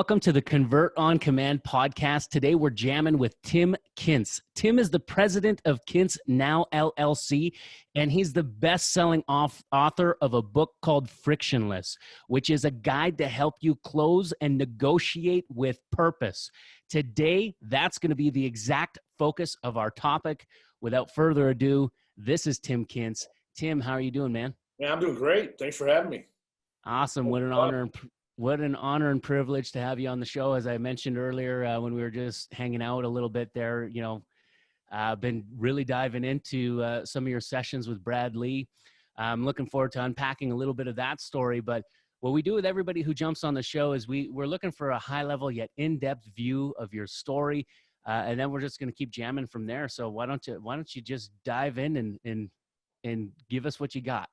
welcome to the Convert on Command podcast. Today we're jamming with Tim Kintz. Tim is the president of Kintz Now LLC, and he's the best-selling author of a book called Frictionless, which is a guide to help you close and negotiate with purpose. Today, that's going to be the exact focus of our topic. Without further ado, this is Tim Kintz. Tim, how are you doing, man? Yeah, I'm doing great. Thanks for having me. Awesome. What an honor and privilege to have you on the show. As I mentioned earlier, when we were just hanging out a little bit there, I've been really diving into some of your sessions with Brad Lee. I'm looking forward to unpacking a little bit of that story. But what we do with everybody who jumps on the show is we're looking for a high level yet in-depth view of your story. And then we're just going to keep jamming from there. So why don't you just dive in and give us what you got?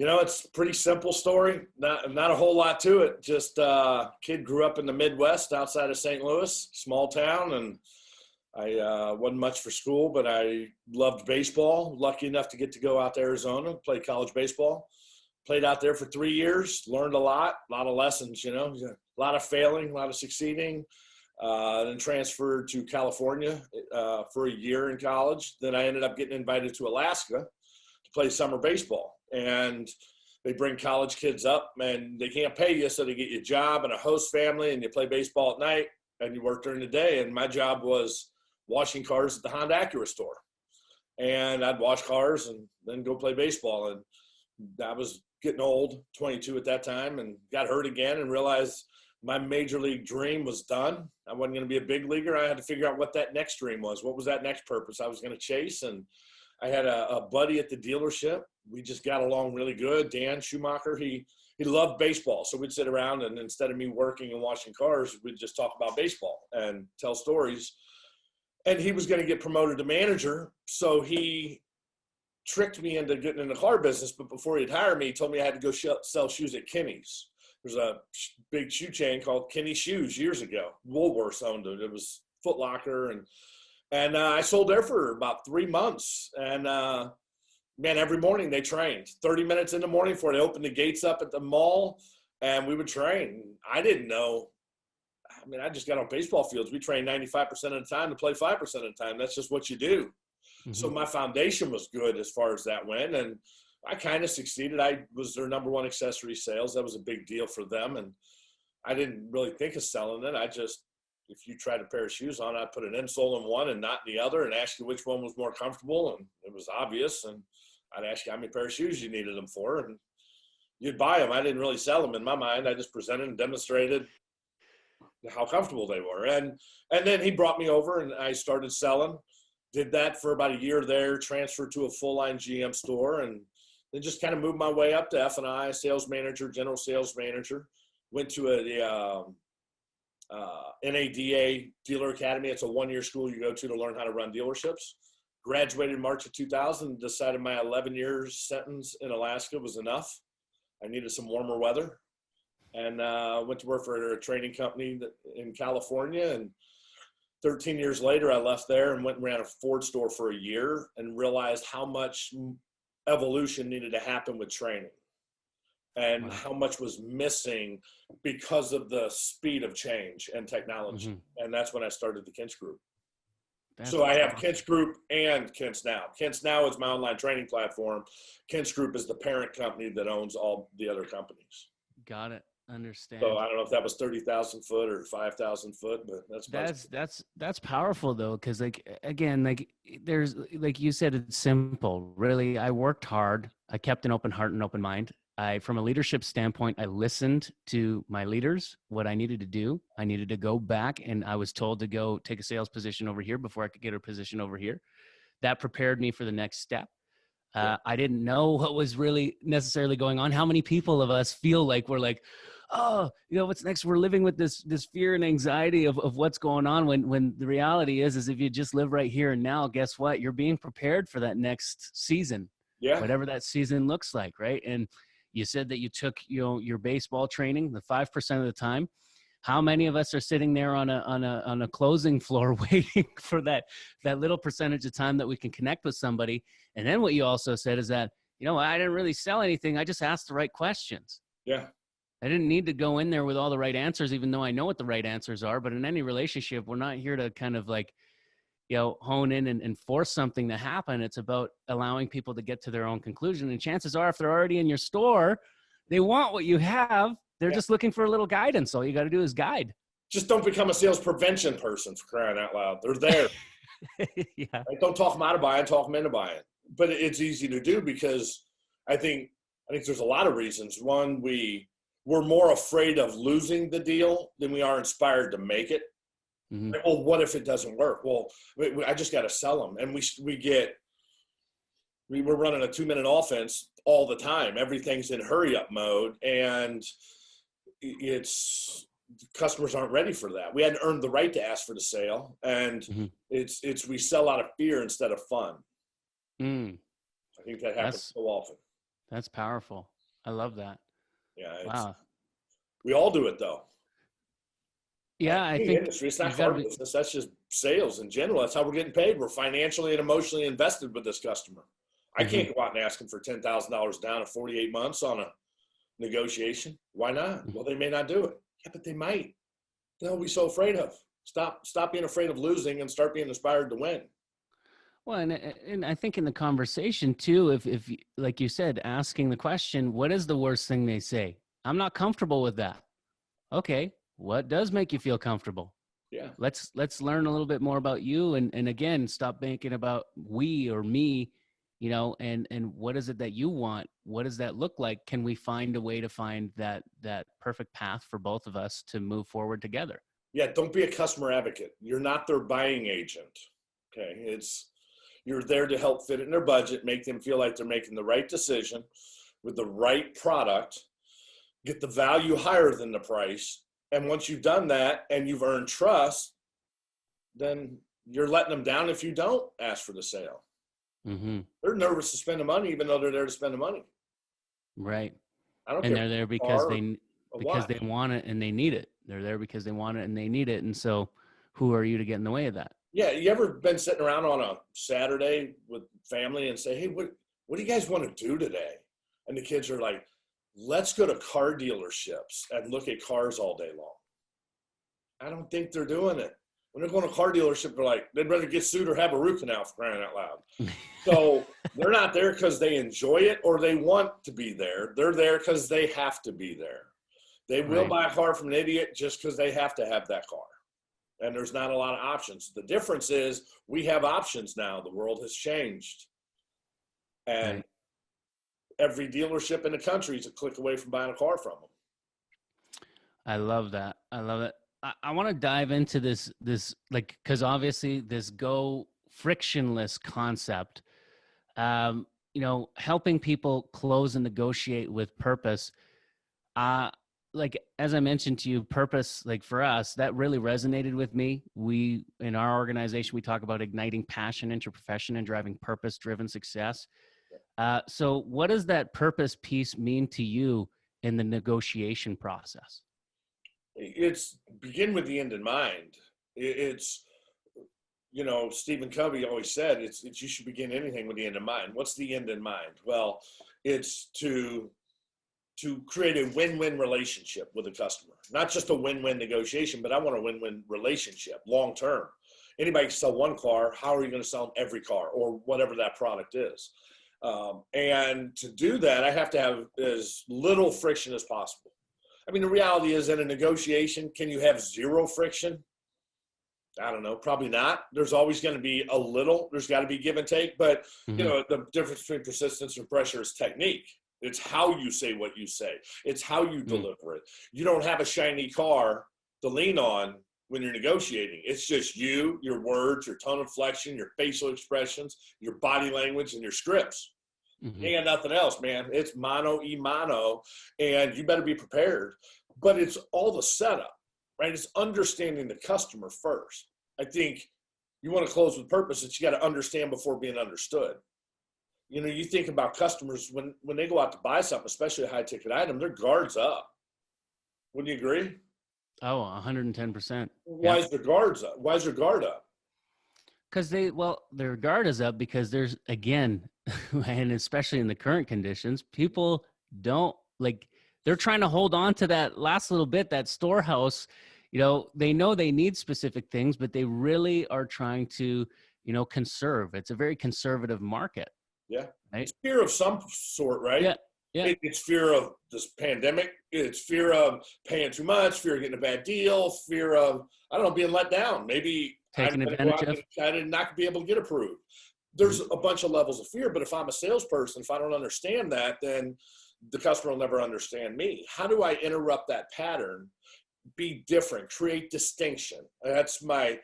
It's a pretty simple story. Not a whole lot to it. Just kid grew up in the Midwest outside of St. Louis, small town, and I wasn't much for school, but I loved baseball. Lucky enough to get to go out to Arizona, play college baseball. Played out there for 3 years, learned a lot of lessons, a lot of failing, a lot of succeeding. Then transferred to California for a year in college. Then I ended up getting invited to Alaska to play summer baseball. And they bring college kids up and they can't pay you, so they get you a job and a host family, and you play baseball at night and you work during the day. And my job was washing cars at the Honda Acura store. And I'd wash cars and then go play baseball. And I was getting old, 22 at that time, and got hurt again and realized my major league dream was done. I wasn't going to be a big leaguer. I had to figure out what that next dream was. What was that next purpose I was going to chase? And I had a buddy at the dealership. We just got along really good. Dan Schumacher, he loved baseball. So we'd sit around, and instead of me working and washing cars, we'd just talk about baseball and tell stories. And he was going to get promoted to manager. So he tricked me into getting in the car business. But before he'd hire me, he told me I had to go sell shoes at Kinney's. There's a big shoe chain called Kinney Shoes years ago. Woolworths owned it. It was Foot Locker. And I sold there for about 3 months. And, man, every morning they trained 30 minutes in the morning before they opened the gates up at the mall, and we would train. I didn't know. I mean, I just got on baseball fields. We trained 95% of the time to play 5% of the time. That's just what you do. Mm-hmm. So my foundation was good as far as that went, and I kind of succeeded. I was their number one accessory sales. That was a big deal for them, and I didn't really think of selling it. If you tried a pair of shoes on, I'd put an insole in one and not in the other and ask you which one was more comfortable, and it was obvious. And I'd ask you how many pair of shoes you needed them for, and you'd buy them. I didn't really sell them in my mind. I just presented and demonstrated how comfortable they were. And then he brought me over, and I started selling. Did that for about a year there, transferred to a full-line GM store, and then just kind of moved my way up to F&I, sales manager, general sales manager. Went to the NADA Dealer Academy. It's a one-year school you go to learn how to run dealerships. Graduated in March of 2000, decided my 11-year sentence in Alaska was enough. I needed some warmer weather, and went to work for a training company in California. And 13 years later, I left there and went and ran a Ford store for a year and realized how much evolution needed to happen with training and how much was missing because of the speed of change and technology. Mm-hmm. And that's when I started the Kintz Group. So I have Kintz Group and Kintz Now. Kintz Now is my online training platform. Kintz Group is the parent company that owns all the other companies. Got it. Understand. So I don't know if that was 30,000 foot or 5,000 foot, but that's powerful though. Cause there's, like you said, it's simple. Really, I worked hard. I kept an open heart and open mind. From a leadership standpoint, I listened to my leaders, what I needed to do. I needed to go back, and I was told to go take a sales position over here before I could get a position over here. That prepared me for the next step. I didn't know what was really necessarily going on. How many people of us feel like we're like, oh, what's next? We're living with this fear and anxiety of what's going on when the reality is if you just live right here and now, guess what? You're being prepared for that next season, whatever that season looks like, right? And you said that you took, your baseball training, the 5% of the time. How many of us are sitting there on a closing floor waiting for that little percentage of time that we can connect with somebody? And then what you also said is that, I didn't really sell anything. I just asked the right questions. Yeah. I didn't need to go in there with all the right answers, even though I know what the right answers are. But in any relationship, we're not here to kind of like, hone in and force something to happen. It's about allowing people to get to their own conclusion. And chances are, if they're already in your store, they want what you have. They're just looking for a little guidance. All you got to do is guide. Just don't become a sales prevention person, for crying out loud. They're there. Yeah. Right? Don't talk them out of buying, talk them into buying. But it's easy to do because I think there's a lot of reasons. One, we're more afraid of losing the deal than we are inspired to make it. Mm-hmm. Like, well, what if it doesn't work? Well, I just got to sell them. And we're running a 2-minute offense all the time. Everything's in hurry up mode. And customers aren't ready for that. We hadn't earned the right to ask for the sale. And we sell out of fear instead of fun. I think that happens so often. That's powerful. I love that. Yeah. Wow. We all do it though. Yeah, I think industry, it's not car business. That's just sales in general. That's how we're getting paid. We're financially and emotionally invested with this customer. I can't go out and ask them for $10,000 down in 48 months on a negotiation. Why not? Well, they may not do it. Yeah, but they might. The hell are we so afraid of? Stop being afraid of losing and start being inspired to win. Well, and I think in the conversation too, if like you said, asking the question, what is the worst thing they say? I'm not comfortable with that. Okay. What does make you feel comfortable? Yeah. Let's learn a little bit more about you. And again, stop thinking about we or me, and what is it that you want? What does that look like? Can we find a way to find that perfect path for both of us to move forward together? Yeah. Don't be a customer advocate. You're not their buying agent. Okay. You're there to help fit in their budget, make them feel like they're making the right decision with the right product, get the value higher than the price. And once you've done that and you've earned trust, then you're letting them down if you don't ask for the sale. Mm-hmm. They're nervous to spend the money, even though they're there to spend the money. Right. I don't and care. they're there because they want it and they need it. They're there because they want it and they need it. And so who are you to get in the way of that? Yeah. You ever been sitting around on a Saturday with family and say, hey, what do you guys want to do today? And the kids are like, let's go to car dealerships and look at cars all day long. I don't think they're doing it. When they're going to a car dealership, they're like, they'd rather get sued or have a root canal, for crying out loud. So they're not there because they enjoy it or they want to be there. They're there because they have to be there. They will buy a car from an idiot just because they have to have that car. And there's not a lot of options. The difference is we have options now. The world has changed. And every dealership in the country is a click away from buying a car from them. I love that. I love it. I want to dive into this like, because obviously this go frictionless concept, helping people close and negotiate with purpose. Like, as I mentioned to you, purpose, like for us, that really resonated with me. We, in our organization, we talk about igniting passion into profession and driving purpose-driven success. So what does that purpose piece mean to you in the negotiation process? It's begin with the end in mind. It's, Stephen Covey always said, it's you should begin anything with the end in mind. What's the end in mind? Well, it's to create a win-win relationship with a customer, not just a win-win negotiation, but I want a win-win relationship long-term. Anybody can sell one car. How are you going to sell them every car or whatever that product is? And to do that, I have to have as little friction as possible. I mean, the reality is in a negotiation, can you have zero friction? I don't know, probably not. There's always going to be a little, there's got to be give and take, but the difference between persistence and pressure is technique. It's how you say what you say. It's how you deliver it. You don't have a shiny car to lean on when you're negotiating. It's just you, your words, your tone of inflection, your facial expressions, your body language, and your scripts. You ain't got nothing else, man. It's mano y mano, and you better be prepared. But it's all the setup, right? It's understanding the customer first. I think you want to close with purpose that you got to understand before being understood. You think about customers when they go out to buy something, especially a high ticket item, their guard's up. Wouldn't you agree? Oh, 110%. Why is their guards up? Why is their guard up? Because their guard is up because there's, again, and especially in the current conditions, people don't They're trying to hold on to that last little bit, that storehouse. You know they need specific things, but they really are trying to, conserve. It's a very conservative market, Yeah. right? It's fear of some sort, right? Yeah. Yeah. It's fear of this pandemic. It's fear of paying too much, fear of getting a bad deal, fear of, I don't know, being let down. Maybe I'm Taking going to go out advantage and of. get excited and not be able to get approved. There's a bunch of levels of fear, but if I'm a salesperson, if I don't understand that, then the customer will never understand me. How do I interrupt that pattern, be different, create distinction? That's I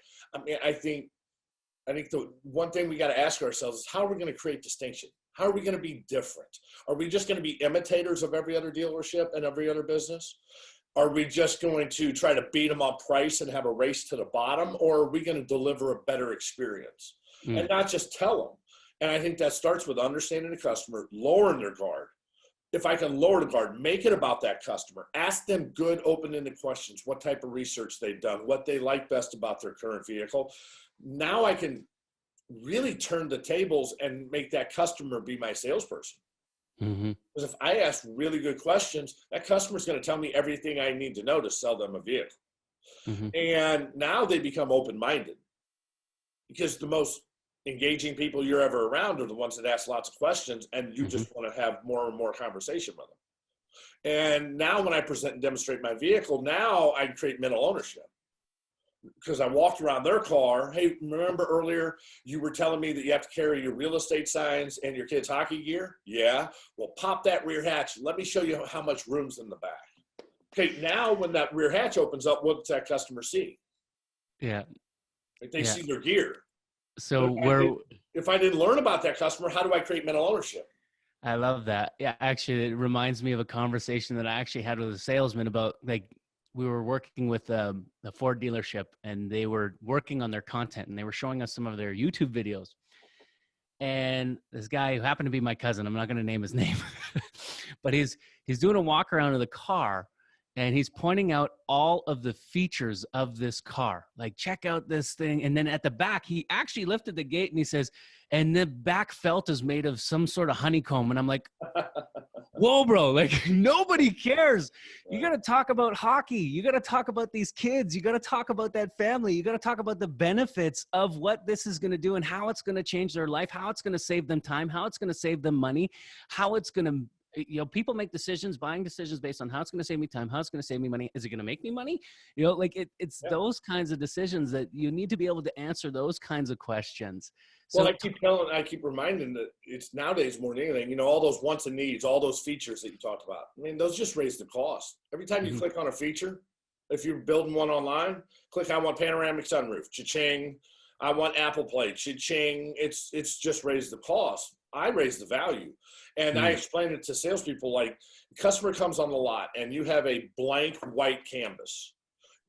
think the one thing we got to ask ourselves is, how are we going to create distinction? How are we going to be different? Are we just going to be imitators of every other dealership and every other business? Are we just going to try to beat them on price and have a race to the bottom? Or are we going to deliver a better experience and not just tell them? And I think that starts with understanding the customer, lowering their guard. If I can lower the guard, make it about that customer. Ask them good, open-ended questions. What type of research they've done, what they like best about their current vehicle. Now I can really turn the tables and make that customer be my salesperson. Because if I ask really good questions, that customer's going to tell me everything I need to know to sell them a vehicle. And now they become open-minded, because the most engaging people you're ever around are the ones that ask lots of questions, and you just want to have more and more conversation with them. And now when I present and demonstrate my vehicle, now I create mental ownership. Because I walked around their car. Hey, remember earlier you were telling me that you have to carry your real estate signs and your kids' hockey gear? Yeah. Well, pop that rear hatch. Let me show you how much room's in the back. Okay, now when that rear hatch opens up, what does that customer see? Yeah. They see their gear. So if I didn't learn about that customer, how do I create mental ownership? I love that. Yeah, actually, it reminds me of a conversation that I actually had with a salesman about, like, we were working with a Ford dealership, and they were working on their content, and they were showing us some of their YouTube videos. And this guy, who happened to be my cousin, I'm not going to name his name, but he's doing a walk around of the car, and he's pointing out all of the features of this car. Like, check out this thing. And then at the back, he actually lifted the gate and he says, and the back felt is made of some sort of honeycomb. And I'm like, whoa, bro, like, nobody cares. You got to talk about hockey. You got to talk about these kids. You got to talk about that family. You got to talk about the benefits of what this is going to do and how it's going to change their life, how it's going to save them time, how it's going to save them money, how it's going to, people make decisions, buying decisions based on how it's going to save me time, how it's going to save me money. Is it going to make me money? Like it's those kinds of decisions that you need to be able to answer those kinds of questions. So, well, I keep reminding that it's nowadays more than anything, all those wants and needs, all those features that you talked about. I mean, those just raise the cost. Every time you click on a feature, if you're building one online, click, I want panoramic sunroof, cha-ching. I want Apple Play, cha-ching. It's just raised the cost. I raise the value. And I explain it to salespeople, like, the customer comes on the lot and you have a blank white canvas.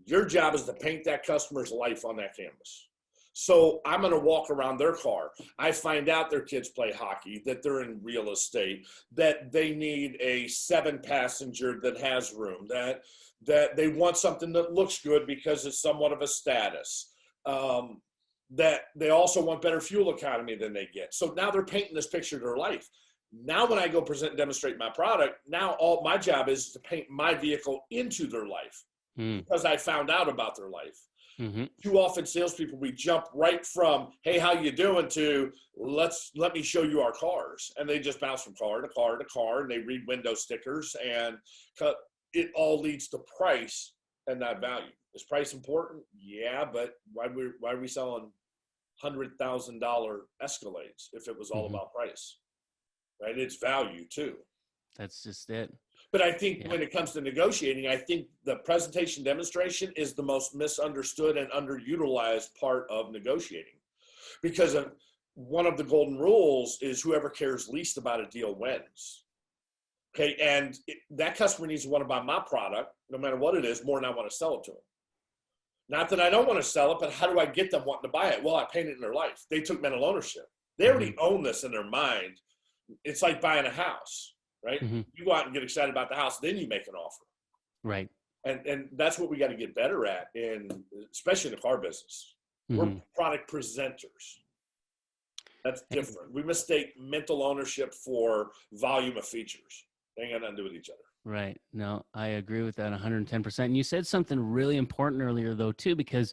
Your job is to paint that customer's life on that canvas. So I'm going to walk around their car. I find out their kids play hockey, that they're in real estate, that they need a 7-passenger that has room, that they want something that looks good because it's somewhat of a status, that they also want better fuel economy than they get. So now they're painting this picture of their life. Now when I go present and demonstrate my product, now all my job is to paint my vehicle into their life because I found out about their life. Too often salespeople, we jump right from, hey, how you doing, to let me show you our cars. And they just bounce from car to car to car, and they read window stickers, and it all leads to price and not value. Is price important? Yeah, but why are we selling $100,000 Escalades if it was all about price? Right? It's value too. That's just it. But I think when it comes to negotiating, I think the presentation demonstration is the most misunderstood and underutilized part of negotiating, because one of the golden rules is whoever cares least about a deal wins. Okay. And that customer needs to want to buy my product, no matter what it is, more than I want to sell it to them. Not that I don't want to sell it, but how do I get them wanting to buy it? Well, I paint it in their life. They took mental ownership. They already own this in their mind. It's like buying a house, right? You go out and get excited about the house, then you make an offer. Right. And that's what we got to get better at, especially in the car business. We're product presenters. That's different. We mistake mental ownership for volume of features. They ain't got nothing to do with each other. Right. No, I agree with that 110%. And you said something really important earlier, though, too, because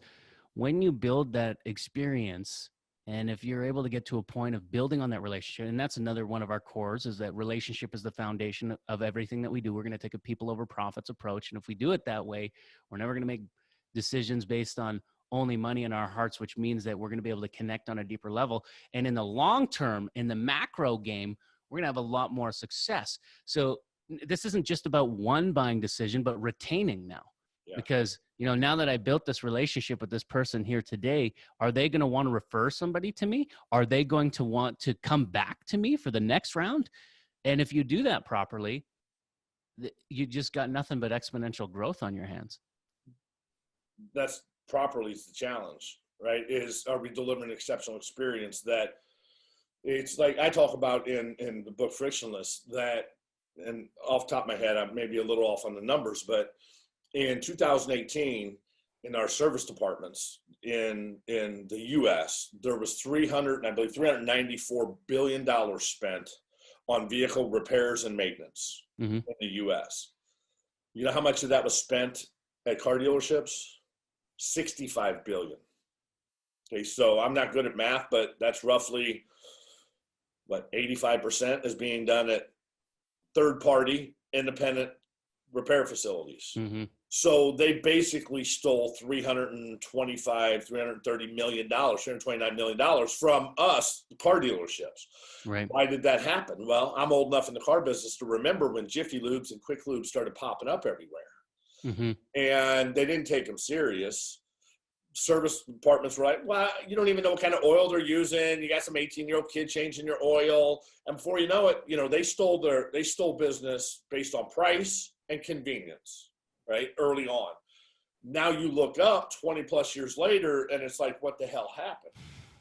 when you build that experience, and if you're able to get to a point of building on that relationship, and that's another one of our cores, is that relationship is the foundation of everything that we do. We're going to take a people over profits approach. And if we do it that way, we're never going to make decisions based on only money in our hearts, which means that we're going to be able to connect on a deeper level. And in the long term, in the macro game, we're going to have a lot more success. So this isn't just about one buying decision, but retaining now. Yeah. Because, now that I built this relationship with this person here today, are they going to want to refer somebody to me? Are they going to want to come back to me for the next round? And if you do that properly, you just got nothing but exponential growth on your hands. That's properly is the challenge, right? Are we delivering an exceptional experience that it's like I talk about in the book Frictionless that, and off the top of my head, I'm maybe a little off on the numbers, but in 2018, in our service departments in the U.S., there was $394 billion spent on vehicle repairs and maintenance in the U.S. You know how much of that was spent at car dealerships? $65 billion. Okay, so I'm not good at math, but that's roughly, 85% is being done at third-party independent repair facilities. So they basically stole $329 million from us, the car dealerships. Right. Why did that happen? Well, I'm old enough in the car business to remember when Jiffy Lubes and Quick Lubes started popping up everywhere. And they didn't take them serious. Service departments were like, well, you don't even know what kind of oil they're using. You got some 18-year-old kid changing your oil. And before you know it, they stole business based on price and convenience, right? Early on. Now you look up 20 plus years later and it's like, what the hell happened?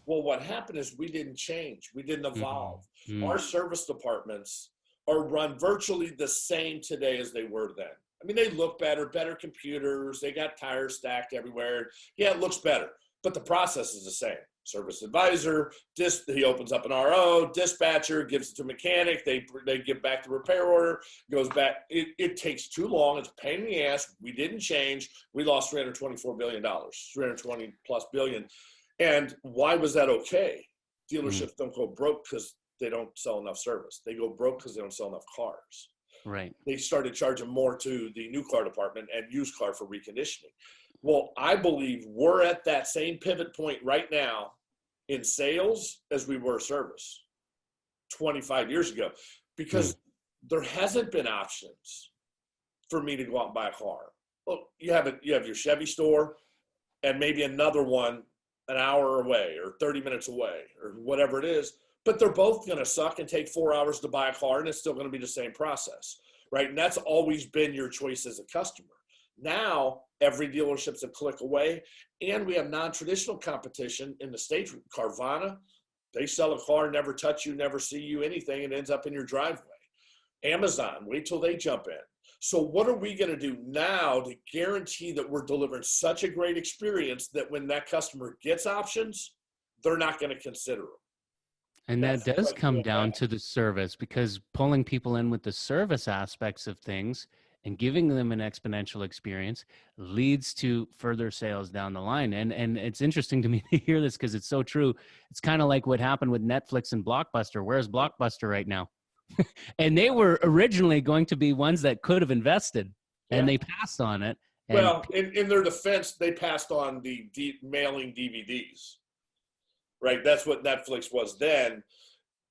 Well, what happened is we didn't change. We didn't evolve. Our service departments are run virtually the same today as they were then. I mean, they look better computers. They got tires stacked everywhere. Yeah, it looks better, but the process is the same. Service advisor, he opens up an RO, dispatcher gives it to a mechanic. They give back the repair order, goes back. It takes too long. It's a pain in the ass. We didn't change. We lost $324 billion, 320 plus billion. And why was that okay? Dealerships don't go broke because they don't sell enough service. They go broke because they don't sell enough cars. Right. They started charging more to the new car department and used car for reconditioning. Well, I believe we're at that same pivot point right now in sales as we were service 25 years ago, because there hasn't been options for me to go out and buy a car. Well, you have your Chevy store and maybe another one an hour away or 30 minutes away or whatever it is. But they're both going to suck and take 4 hours to buy a car, and it's still going to be the same process, right? And that's always been your choice as a customer. Now, every dealership's a click away, and we have non-traditional competition in the state. Carvana, they sell a car, never touch you, never see you, anything, and ends up in your driveway. Amazon, wait till they jump in. So what are we going to do now to guarantee that we're delivering such a great experience that when that customer gets options, they're not going to consider them? And that does come down to the service, because pulling people in with the service aspects of things and giving them an exponential experience leads to further sales down the line. And it's interesting to me to hear this because it's so true. It's kind of like what happened with Netflix and Blockbuster. Where's Blockbuster right now? And they were originally going to be ones that could have invested, and they passed on it. Well, in their defense, they passed on the mailing DVDs. Right, that's what Netflix was then,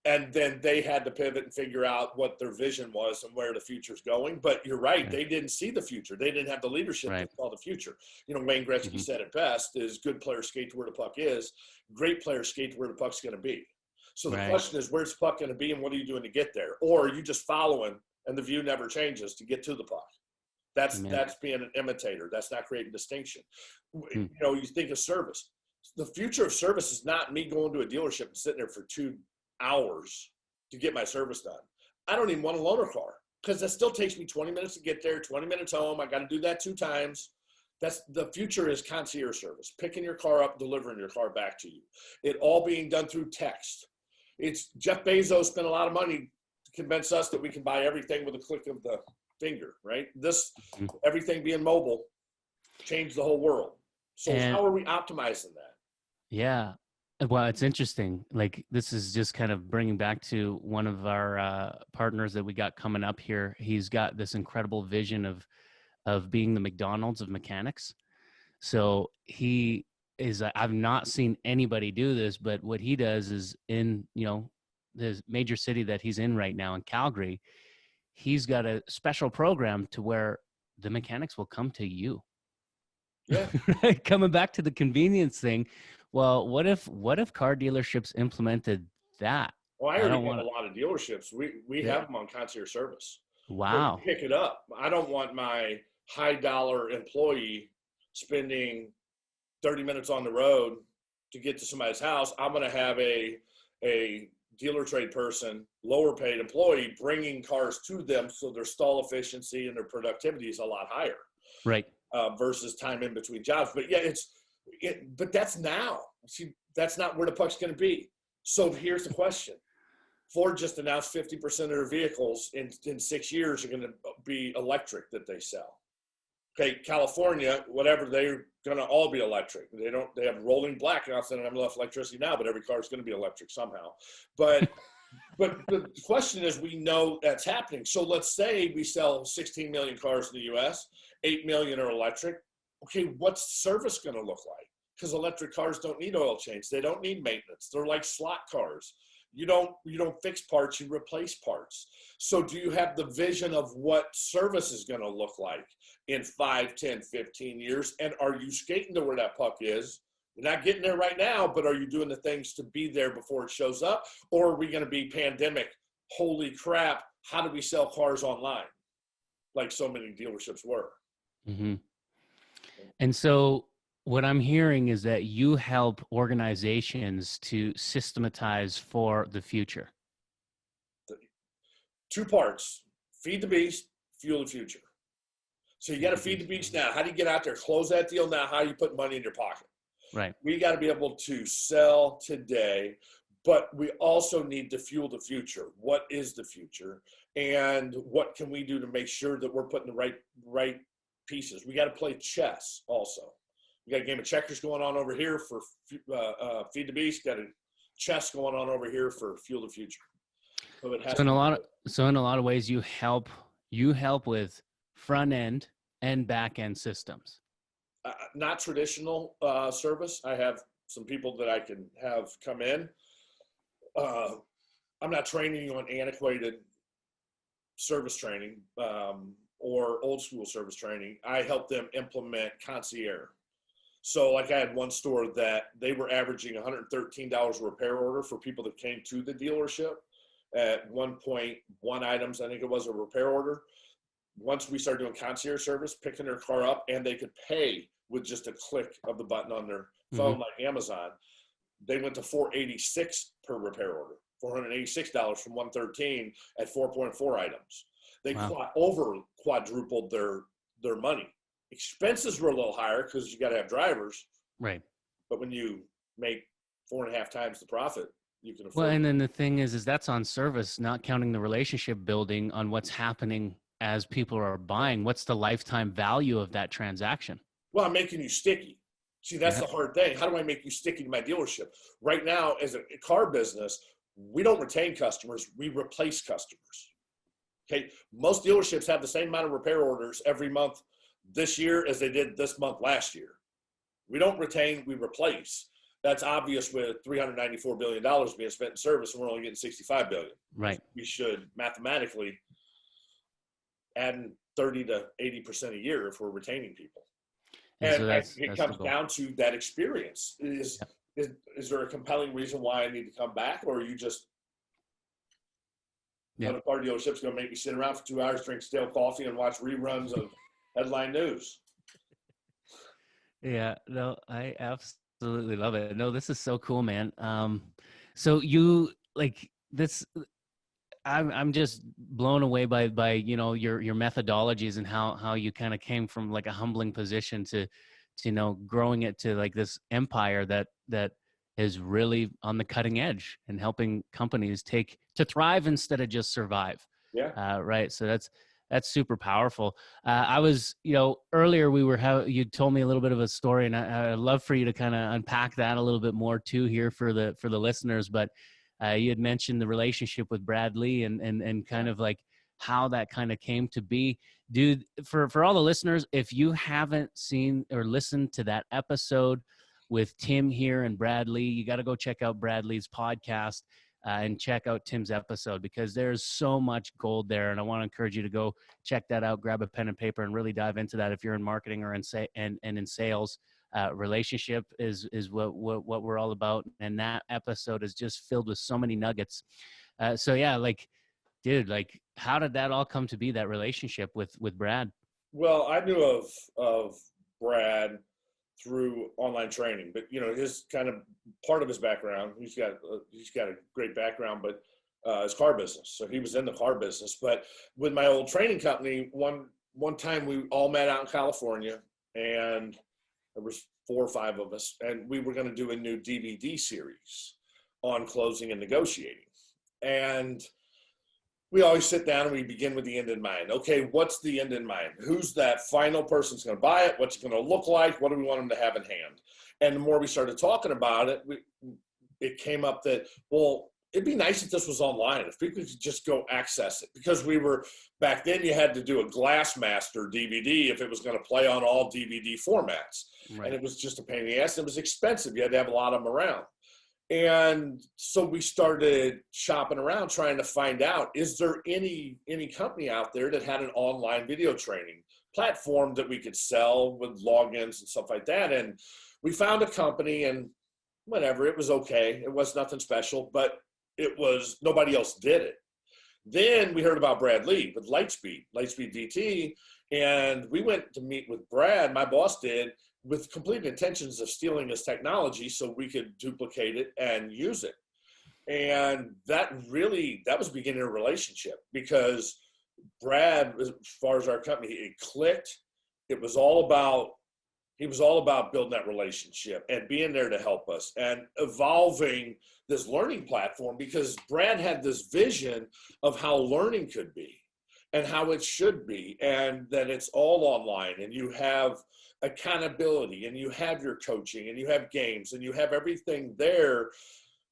and then they had to pivot and figure out what their vision was and where the future's going. But you're right, they didn't see the future. They didn't have the leadership to call the future. Wayne Gretzky said it best: "Is good players skate to where the puck is, great players skate to where the puck's going to be." So the question is, where's the puck going to be, and what are you doing to get there? Or are you just following, and the view never changes to get to the puck? That's being an imitator. That's not creating distinction. You think of service. The future of service is not me going to a dealership and sitting there for 2 hours to get my service done. I don't even want a loaner car because that still takes me 20 minutes to get there, 20 minutes home. I got to do that 2 times. That's the future is concierge service, picking your car up, delivering your car back to you. It all being done through text. It's Jeff Bezos spent a lot of money to convince us that we can buy everything with a click of the finger, right? This, Mhm. everything being mobile changed the whole world. So And how are we optimizing that? yeah. Well, it's interesting. Like this is just kind of bringing back to one of our partners that we got coming up here. He's got this incredible vision of being the McDonald's of mechanics. So he is. I've not seen anybody do this, but what he does is in the major city that he's in right now in Calgary. He's got a special program to where the mechanics will come to you. Yeah. Right? Coming back to the convenience thing. Well, what if car dealerships implemented that? Well, I I already don't have want a lot of dealerships. We to. have them on concierge service. So you Wow. pick it up. I don't want my high dollar employee spending 30 minutes on the road to get to somebody's house. I'm going to have a dealer trade person, lower paid employee, bringing cars to them, so their stall efficiency and their productivity is a lot higher, Right. versus time in between jobs. But yeah, but that's now. See, that's not where the puck's going to be. So here's the question. Ford just announced 50% of their vehicles in 6 years are going to be electric that they sell. Okay, California, whatever, they're going to all be electric. They have rolling blackouts and have enough electricity now, but every car is going to be electric somehow. But the question is, we know that's happening. So let's say we sell 16 million cars in the U.S., 8 million are electric. Okay, what's service going to look like? Because electric cars don't need oil change. They don't need maintenance. They're like slot cars. You don't fix parts, you replace parts. So do you have the vision of what service is going to look like in 5, 10, 15 years? And are you skating to where that puck is? You're not getting there right now, but are you doing the things to be there before it shows up? Or are we going to be pandemic? Holy crap, how do we sell cars online? Like so many dealerships were. Mm-hmm. And so what I'm hearing is that you help organizations to systematize for the future. Two parts: feed the beast, fuel the future. So you got to feed the beast now. How do you get out there, close that deal now? How do you put money in your pocket? Right. We got to be able to sell today, but we also need to fuel the future. What is the future? And what can we do to make sure that we're putting the right pieces? We got to play chess also. We got a game of checkers going on over here for feed the beast. Got a chess going on over here for fuel the future. So it has So in to a be lot of ways you help with front end and back end systems. not traditional service. I have some people that I can have come in. I'm not training you on antiquated service training or old school service training. I help them implement concierge. So like I had one store that they were averaging $113 a repair order for people that came to the dealership at 1.1 items. I think it was a repair order. Once we started doing concierge service, picking their car up, and they could pay with just a click of the button on their phone, like Amazon, they went to $486 per repair order, $486 from 113 at 4.4 items. They quadrupled their money. Expenses were a little higher because you got to have drivers, Right? but when you make 4.5 times the profit, you can afford. Well, and then the thing is that's on service, not counting the relationship building on what's happening as people are buying. What's the lifetime value of that transaction? Well, I'm making you sticky. See, that's the hard thing. How do I make you sticky to my dealership? Right now, as a car business, we don't retain customers, we replace customers. Okay, most dealerships have the same amount of repair orders every month this year as they did this month last year. We don't retain, we replace. That's obvious with $394 billion being spent in service, and we're only getting $65 billion. Right. We should mathematically add 30 to 80% a year if we're retaining people. And so it comes down to that experience. Is there a compelling reason why I need to come back, or are you just a car dealership's going to make me sit around for 2 hours, drink stale coffee, and watch reruns of headline news? Yeah, no, I absolutely love it. No, this is so cool, man. So you like this. I'm just blown away by your methodologies and how you kind of came from like a humbling position to growing it to like this empire that is really on the cutting edge and helping companies to thrive instead of just survive. Yeah. Right. So That's super powerful. I was, earlier you told me a little bit of a story, and I'd love for you to kind of unpack that a little bit more too here for the listeners. But you had mentioned the relationship with Brad Lee and kind of like how that kind of came to be. Dude, for all the listeners, if you haven't seen or listened to that episode with Tim here and Brad Lee, you got to go check out Brad Lee's podcast. And check out Tim's episode, because there's so much gold there. And I want to encourage you to go check that out, grab a pen and paper, and really dive into that if you're in marketing or in sales. Relationship is what we're all about. And that episode is just filled with so many nuggets. So yeah, like, dude, like, how did that all come to be, that relationship with Brad? Well, I knew of Brad through online training, but his kind of part of his background, he's got a great background, but his car business. So he was in the car business. But with my old training company, one time we all met out in California, and there was 4 or 5 of us, and we were going to do a new DVD series on closing and negotiating. And we always sit down and we begin with the end in mind. Okay, what's the end in mind? Who's that final person who's going to buy it? What's it going to look like? What do we want them to have in hand? And the more we started talking about it, it came up that, well, it'd be nice if this was online, if people could just go access it. Because back then you had to do a Glassmaster DVD if it was going to play on all DVD formats. Right. And it was just a pain in the ass. It was expensive. You had to have a lot of them around. And so we started shopping around trying to find out, is there any company out there that had an online video training platform that we could sell with logins and stuff like that? And we found a company, and whatever, it was okay. It was nothing special, but nobody else did it. Then we heard about Brad Lee with Lightspeed VT, and we went to meet with Brad, my boss did, with complete intentions of stealing his technology so we could duplicate it and use it. And that was beginning a relationship, because Brad, as far as our company, it clicked. He was all about building that relationship and being there to help us and evolving this learning platform, because Brad had this vision of how learning could be and how it should be, and that it's all online, and you have accountability, and you have your coaching, and you have games, and you have everything there.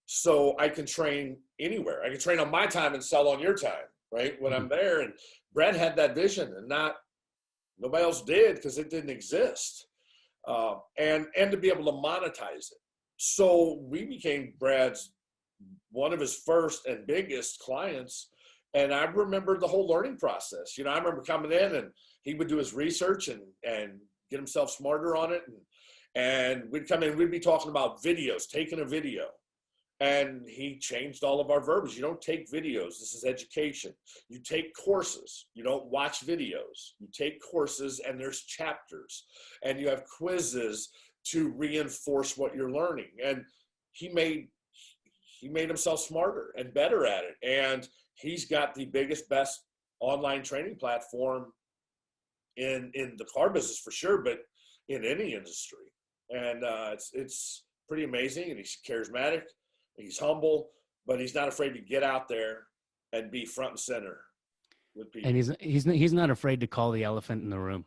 So I can train anywhere. I can train on my time and sell on your time, right? When I'm there. And Brad had that vision, and nobody else did, because it didn't exist. And to be able to monetize it. So we became one of his first and biggest clients. And I remember the whole learning process. I remember coming in, and he would do his research and get himself smarter on it. And we'd come in, we'd be talking about videos, taking a video. And he changed all of our verbiage. You don't take videos. This is education. You take courses. You don't watch videos. You take courses, and there's chapters, and you have quizzes to reinforce what you're learning. And he made himself smarter and better at it. And he's got the biggest, best online training platform in the car business for sure, but in any industry. And it's pretty amazing. And he's charismatic. He's humble, but he's not afraid to get out there and be front and center with people. And he's not afraid to call the elephant in the room,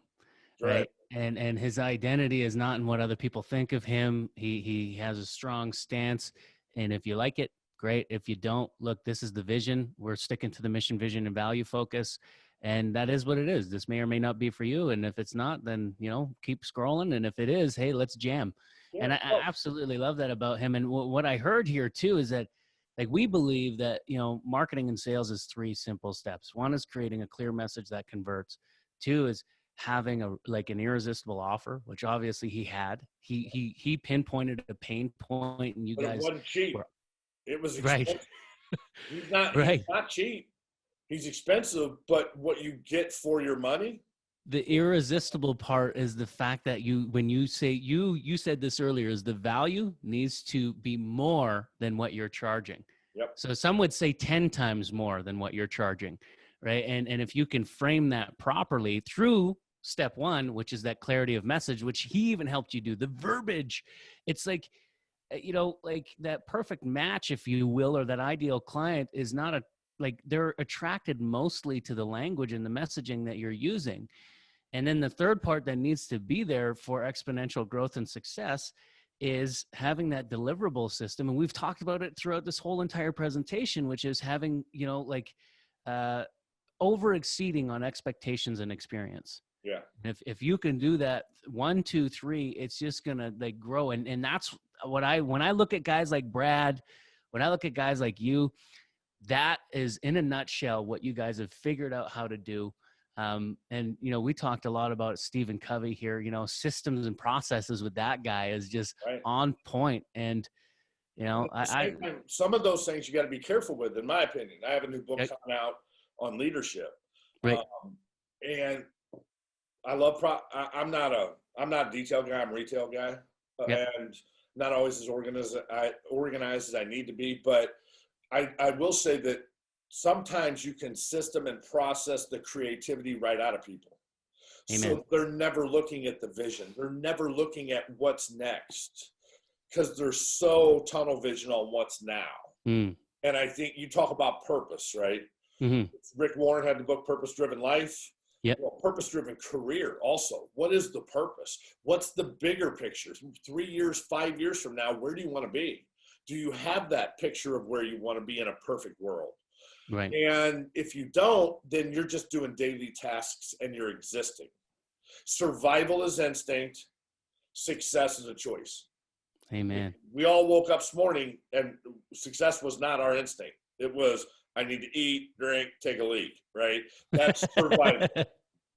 right? And his identity is not in what other people think of him. He has a strong stance, and if you like it, great. If you don't, look, this is the vision. We're sticking to the mission, vision, and value focus, and that is what it is. This may or may not be for you, and if it's not, then keep scrolling. And if it is, hey, let's jam. Yeah, and I absolutely love that about him. And what I heard here too is that, like, we believe that, marketing and sales is 3 simple steps. 1 is creating a clear message that converts. 2 is having an irresistible offer, which obviously he had. He pinpointed a pain point, and but guys. It wasn't cheap. It was expensive. Right. He's not cheap. He's expensive, but what you get for your money. The irresistible part is the fact that when you say, you said this earlier, is the value needs to be more than what you're charging. Yep. So some would say 10 times more than what you're charging, right? And if you can frame that properly through step 1, which is that clarity of message, which he even helped you do, the verbiage, it's like, like that perfect match, if you will, or that ideal client is not a like they're attracted mostly to the language and the messaging that you're using. And then the third part that needs to be there for exponential growth and success is having that deliverable system. And we've talked about it throughout this whole entire presentation, which is having, like over exceeding on expectations and experience. Yeah. And if you can do that 1, 2, 3, it's just gonna like grow. And that's what when I look at guys like Brad, when I look at guys like you, that is in a nutshell what you guys have figured out how to do. And we talked a lot about Stephen Covey here. Systems and processes with that guy is just Right. on point. And some of those things you got to be careful with, in my opinion. I have a new book coming out on leadership, right. And I love. I'm not a detail guy. I'm a retail guy, and not always as organized as I need to be. But I will say that sometimes you can system and process the creativity right out of people. Amen. So they're never looking at the vision. They're never looking at what's next because they're so tunnel vision on what's now. Mm. And I think you talk about purpose, right? Mm-hmm. Rick Warren had the book Purpose Driven Life. Yep. Well, purpose-driven career also. What is the purpose? What's the bigger picture? 3 years, 5 years from now, where do you want to be? Do you have that picture of where you want to be in a perfect world? Right. And if you don't, then you're just doing daily tasks and you're existing. Survival is instinct. Success is a choice. Amen. We all woke up this morning and success was not our instinct. It was, I need to eat, drink, take a leak, right? That's survival.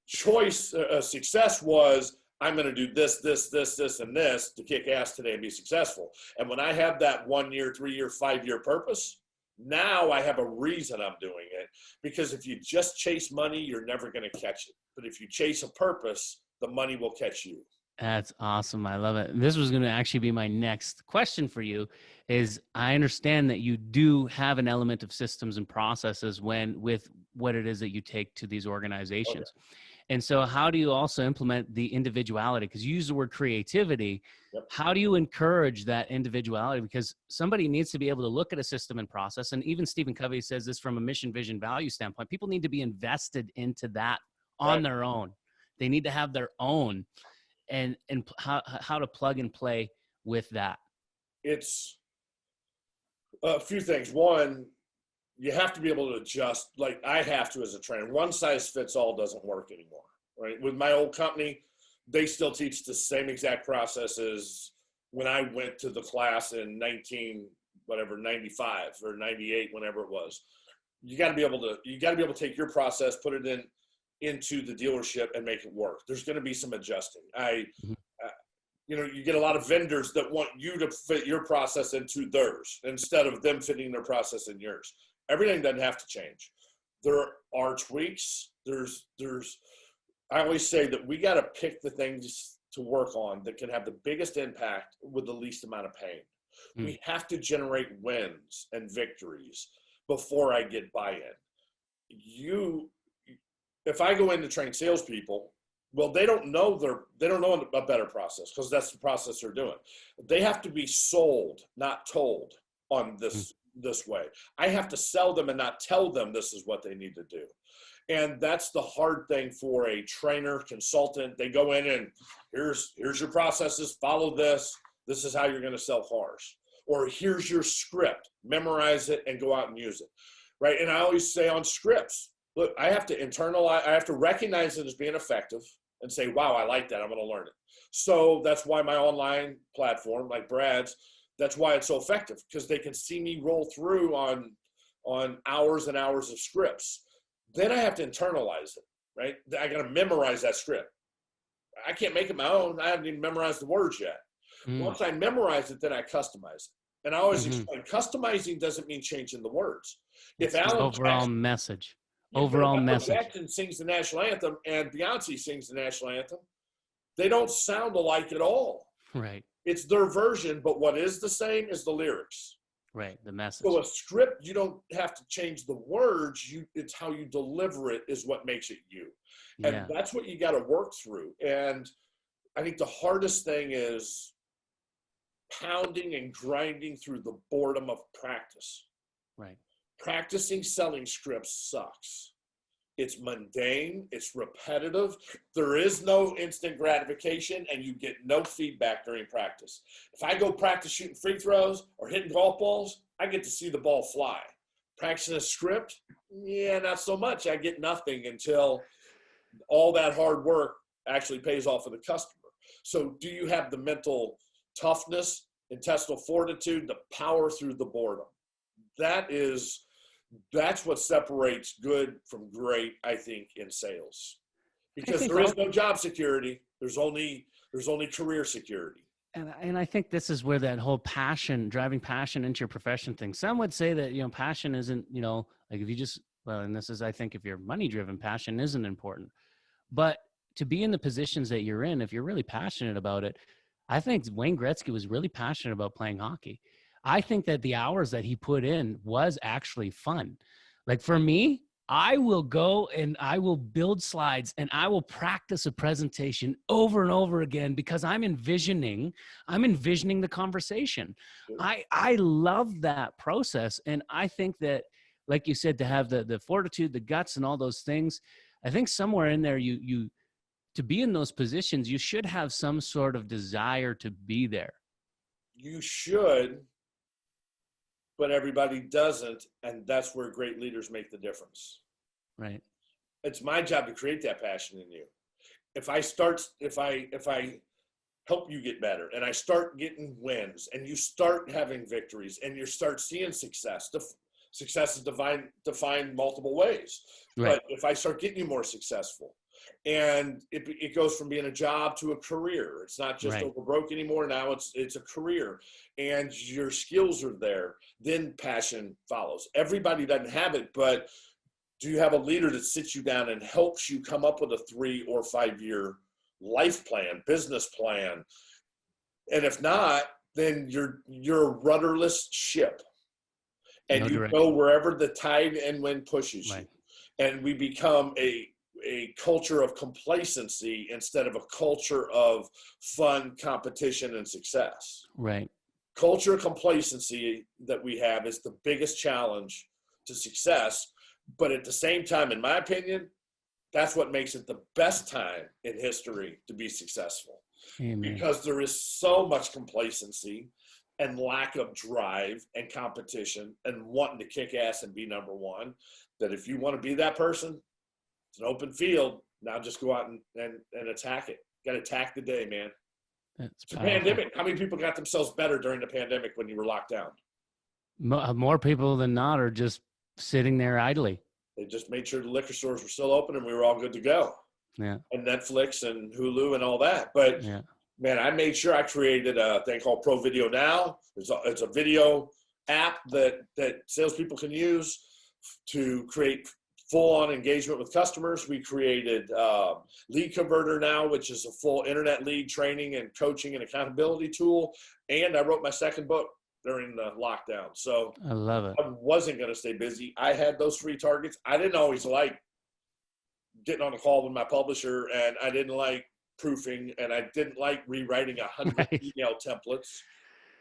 Choice, success was, I'm going to do this, and this to kick ass today and be successful. And when I have that 1 year, 3 year, 5 year purpose, now I have a reason I'm doing it. Because if you just chase money, you're never going to catch it. But if you chase a purpose, the money will catch you. That's awesome. I love it. This was going to actually be my next question for you is I understand that you do have an element of systems and processes with what it is that you take to these organizations. Okay. And so how do you also implement the individuality? Because you use the word creativity. Yep. How do you encourage that individuality? Because somebody needs to be able to look at a system and process. And even Stephen Covey says this from a mission, vision, value standpoint. People need to be invested into that on their own. They need to have their own. And how to plug and play with that? It's a few things. One, you have to be able to adjust. Like I have to as a trainer. One size fits all doesn't work anymore, right? With my old company, they still teach the same exact processes when I went to the class in 95 or 98, whenever it was. You got to be able to take your process, put it into the dealership and make it work. There's going to be some adjusting. You get a lot of vendors that want you to fit your process into theirs instead of them fitting their process in yours. Everything doesn't have to change. There are tweaks. I always say that we got to pick the things to work on that can have the biggest impact with the least amount of pain. Mm. We have to generate wins and victories before I get buy-in. If I go in to train salespeople, well, they don't know a better process because that's the process they're doing. They have to be sold, not told on this way. I have to sell them and not tell them this is what they need to do. And that's the hard thing for a trainer, consultant. They go in and here's your processes, follow this. This is how you're going to sell cars. Or here's your script, memorize it and go out and use it. Right. And I always say on scripts, look, I have to recognize it as being effective and say, wow, I like that. I'm going to learn it. So that's why my online platform, like Brad's, that's why it's so effective because they can see me roll through on hours and hours of scripts. Then I have to internalize it, right? I got to memorize that script. I can't make it my own. I haven't even memorized the words yet. Once I memorize it, then I customize it. And I always explain, customizing doesn't mean changing the words. If Alan message. Overall message. Jackson sings the national anthem and Beyonce sings the national anthem. They don't sound alike at all. Right. It's their version, but what is the same is the lyrics. Right, the message. So a script, you don't have to change the words. It's how you deliver it is what makes it you. And that's what you got to work through. And I think the hardest thing is pounding and grinding through the boredom of practice. Right. Practicing selling scripts sucks. It's mundane. It's repetitive. There is no instant gratification, and you get no feedback during practice. If I go practice shooting free throws or hitting golf balls, I get to see the ball fly. Practicing a script, yeah, not so much. I get nothing until all that hard work actually pays off for the customer. So do you have the mental toughness, intestinal fortitude to power through the boredom? That's what separates good from great, I think, in sales. Because there is no job security. There's only career security. And I think this is where that whole passion, driving passion into your profession thing. Some would say that, passion isn't, like if you just, well, and this is, I think if you're money driven, passion isn't important. But to be in the positions that you're in, if you're really passionate about it, I think Wayne Gretzky was really passionate about playing hockey. I think that the hours that he put in was actually fun. Like for me, I will go and I will build slides and I will practice a presentation over and over again because I'm envisioning the conversation. I love that process. And I think that, like you said, to have the fortitude, the guts and all those things, I think somewhere in there, you to be in those positions, you should have some sort of desire to be there. You should, but everybody doesn't, and that's where great leaders make the difference. Right. It's my job to create that passion in you. If I help you get better and I start getting wins and you start having victories and you start seeing success, success is defined multiple ways. Right. But if I start getting you more successful, and it goes from being a job to a career. It's not just over broke anymore. Now it's a career, and your skills are there. Then passion follows. Everybody doesn't have it, but do you have a leader that sits you down and helps you come up with a 3 or 5 year life plan, business plan? And if not, then you're a rudderless ship, and you go wherever the tide and wind pushes you. And we become a culture of complacency instead of a culture of fun, competition, and success. Right. Culture of complacency that we have is the biggest challenge to success. But at the same time, in my opinion, that's what makes it the best time in history to be successful. Amen. Because there is so much complacency and lack of drive and competition and wanting to kick ass and be number one, that if you want to be that person, it's an open field. Now just go out and attack it. Got to attack the day, man. It's a pandemic. How many people got themselves better during the pandemic when you were locked down? More people than not are just sitting there idly. They just made sure the liquor stores were still open and we were all good to go. Yeah. And Netflix and Hulu and all that. But man, I made sure I created a thing called Pro Video Now. It's a video app that salespeople can use to create full-on engagement with customers. We created Lead Converter Now, which is a full internet lead training and coaching and accountability tool. And I wrote my second book during the lockdown. So I love it. I wasn't going to stay busy. I had those 3 targets. I didn't always like getting on a call with my publisher, and I didn't like proofing, and I didn't like rewriting 100 email templates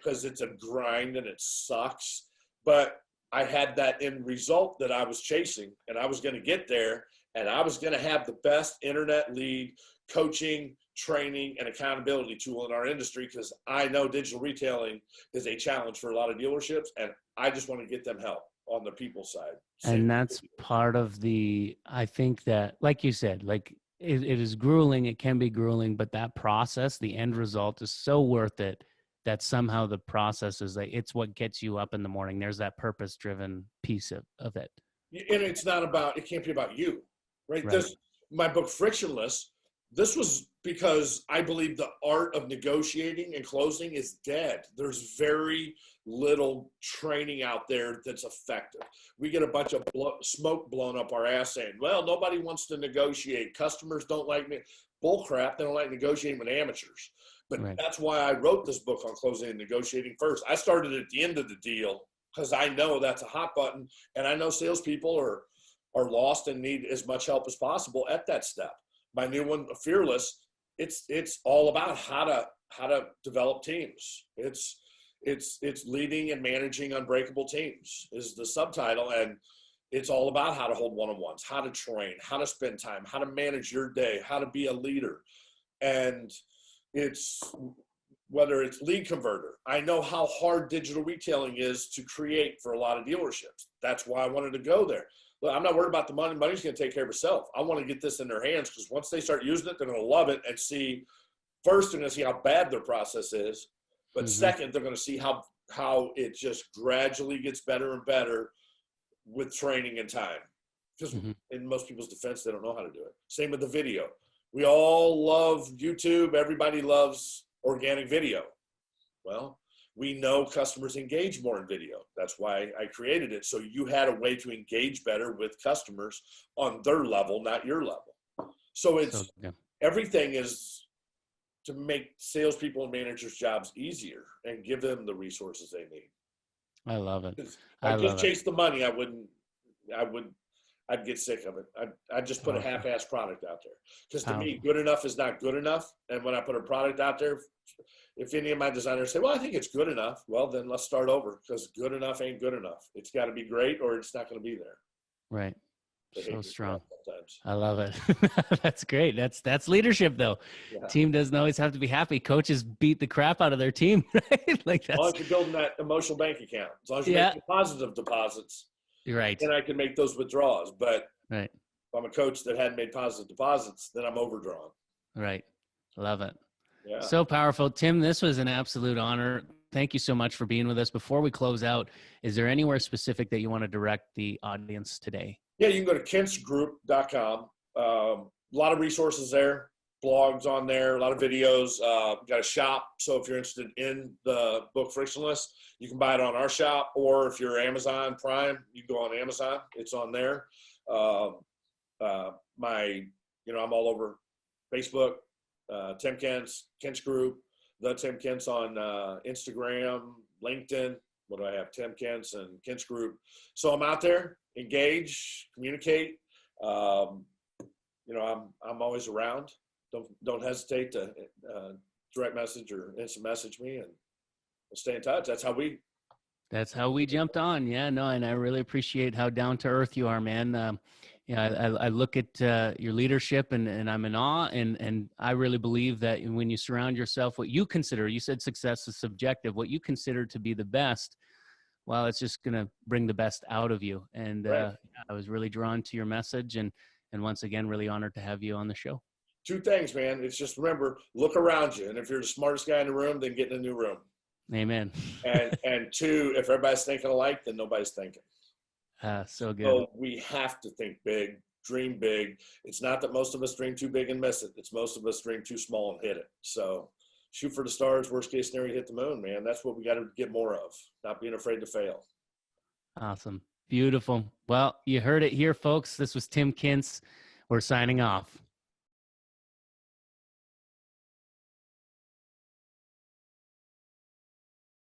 because it's a grind and it sucks. But I had that end result that I was chasing, and I was going to get there, and I was going to have the best internet lead coaching, training, and accountability tool in our industry, because I know digital retailing is a challenge for a lot of dealerships, and I just want to get them help on the people side. And that's part of I think that, like you said, like it is grueling. It can be grueling, but that process, the end result is so worth it. That somehow the process is like, it's what gets you up in the morning. There's that purpose-driven piece of it. And it's not about, it can't be about you, right? My book, Frictionless, this was because I believe the art of negotiating and closing is dead. There's very little training out there that's effective. We get a bunch of smoke blown up our ass saying, well, nobody wants to negotiate. Customers don't like me. Bull crap. They don't like negotiating with amateurs. But that's why I wrote this book on closing and negotiating first. I started at the end of the deal because I know that's a hot button, and I know salespeople are lost and need as much help as possible at that step. My new one, Fearless, it's all about how to develop teams. It's It's leading and managing unbreakable teams is the subtitle. And it's all about how to hold one-on-ones, how to train, how to spend time, how to manage your day, how to be a leader. And it's whether it's lead converter. I know how hard digital retailing is to create for a lot of dealerships. That's why I wanted to go there. Look, I'm not worried about the money. Money's going to take care of itself. I want to get this in their hands because once they start using it, they're going to love it and see, first, they're going to see how bad their process is. But second, they're going to see how it just gradually gets better and better with training and time. Because in most people's defense, they don't know how to do it. Same with the video. We all love YouTube. Everybody loves organic video. Well, we know customers engage more in video. That's why I created it. So you had a way to engage better with customers on their level, not your level. So it's everything is to make salespeople and managers' jobs easier and give them the resources they need. I love it. I just chase the money. I'd get sick of it. I'd just put a half-ass product out there. Because to me, good enough is not good enough. And when I put a product out there, if any of my designers say, well, I think it's good enough, well, then let's start over because good enough ain't good enough. It's got to be great or it's not going to be there. Right. So strong. I love it. That's great. That's leadership though. Yeah. Team doesn't always have to be happy. Coaches beat the crap out of their team, right? Like that's, as long as you're building that emotional bank account, as long as you're making positive deposits, you're right. Then I can make those withdrawals. But if I'm a coach that hadn't made positive deposits, then I'm overdrawn. Right. Love it. Yeah. So powerful. Tim, this was an absolute honor. Thank you so much for being with us. Before we close out, is there anywhere specific that you want to direct the audience today? Yeah, you can go to kintzgroup.com. A lot of resources there, blogs on there, a lot of videos. Got a shop. So if you're interested in the book Frictionless, you can buy it on our shop. Or if you're Amazon Prime, you can go on Amazon. It's on there. I'm all over Facebook, Tim Kintz, Kintz Group, the Tim Kintz on Instagram, LinkedIn. What do I have? Tim Kintz and Kintz Group. So I'm out there, engage, communicate. I'm always around. Don't hesitate to direct message or instant message me, and we'll stay in touch. That's how we jumped on. Yeah, no, and I really appreciate how down to earth you are, man. I look at your leadership and I'm in awe, and I really believe that when you surround yourself, what you consider, you said success is subjective, what you consider to be the best, well, it's just going to bring the best out of you. And I was really drawn to your message, and once again, really honored to have you on the show. Two things, man. It's just, remember, look around you. And if you're the smartest guy in the room, then get in a new room. Amen. and two, if everybody's thinking alike, then nobody's thinking. So good. So we have to think big, dream big. It's not that most of us dream too big and miss it. It's most of us dream too small and hit it. So shoot for the stars. Worst case scenario, hit the moon, man. That's what we got to get more of. Not being afraid to fail. Awesome. Beautiful. Well, you heard it here, folks. This was Tim Kintz. We're signing off.